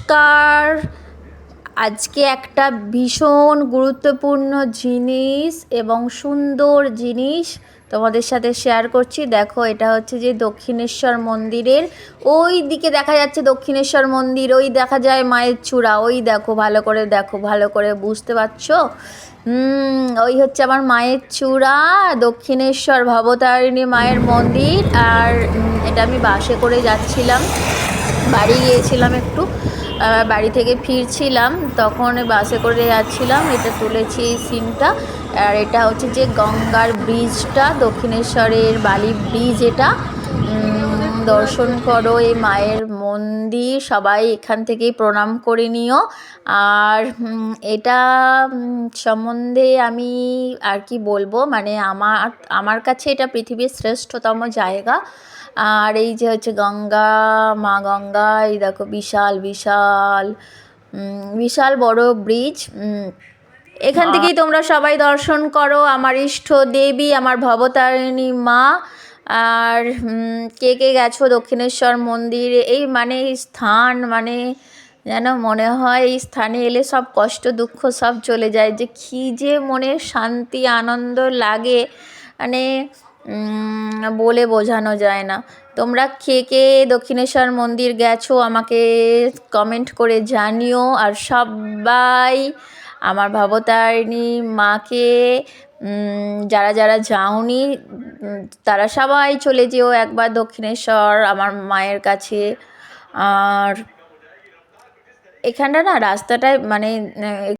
নমস্কার। আজকে একটা ভীষণ গুরুত্বপূর্ণ জিনিস এবং সুন্দর জিনিস তোমাদের সাথে শেয়ার করছি। দেখো, এটা হচ্ছে যে দক্ষিণেশ্বর মন্দিরের ওই দিকে দেখা যাচ্ছে দক্ষিণেশ্বর মন্দির, ওই দেখা যায় মায়ের চূড়া, ওই দেখো ভালো করে, দেখো ভালো করে, বুঝতে পারছো? ওই হচ্ছে আমার মায়ের চূড়া, দক্ষিণেশ্বর ভবতারিণী মায়ের মন্দির। আর এটা আমি বাসে করে যাচ্ছিলাম, বাড়ি গিয়েছিলাম একটু, বাড়ি থেকে ফিরছিলাম, তখন বাসে করে যাচ্ছিলাম, এটা তুলেছি এই সিনটা। আর এটা হচ্ছে যে গঙ্গার ব্রিজটা, দক্ষিণেশ্বরের বালি ব্রিজ এটা। দর্শন করো এই মায়ের মন্দির, সবাই এখান থেকেই প্রণাম করে নিও। আর এটা সম্বন্ধে আমি আর কি বলবো, মানে আমার কাছে এটা পৃথিবীর শ্রেষ্ঠতম জায়গা। আর এই যে হচ্ছে গঙ্গা, মা গঙ্গা, এই দেখো বিশাল বিশাল বিশাল বড় ব্রিজ। এখান থেকেই তোমরা সবাই দর্শন করো আমার ইষ্ট দেবী, আমার ভবতারিণী মা। আর কে কে গেছো দক্ষিণেশ্বর মন্দিরে, এই মানে এই স্থান, মানে যেন মনে হয় এই স্থানে এলে সব কষ্ট দুঃখ সব চলে যায়, যে কী যে মনে শান্তি আনন্দ লাগে, মানে বলে বোঝানো যায় না। তোমরা কে কে দক্ষিণেশ্বর মন্দির গেছো আমাকে কমেন্ট করে জানিও। আর সবাই আমার ভবতারিণী মাকে, যারা যারা যাওনি তারা সবাই চলে যেও একবার দক্ষিণেশ্বর আমার মায়ের কাছে। আর এখানটা না রাস্তাটায় মানে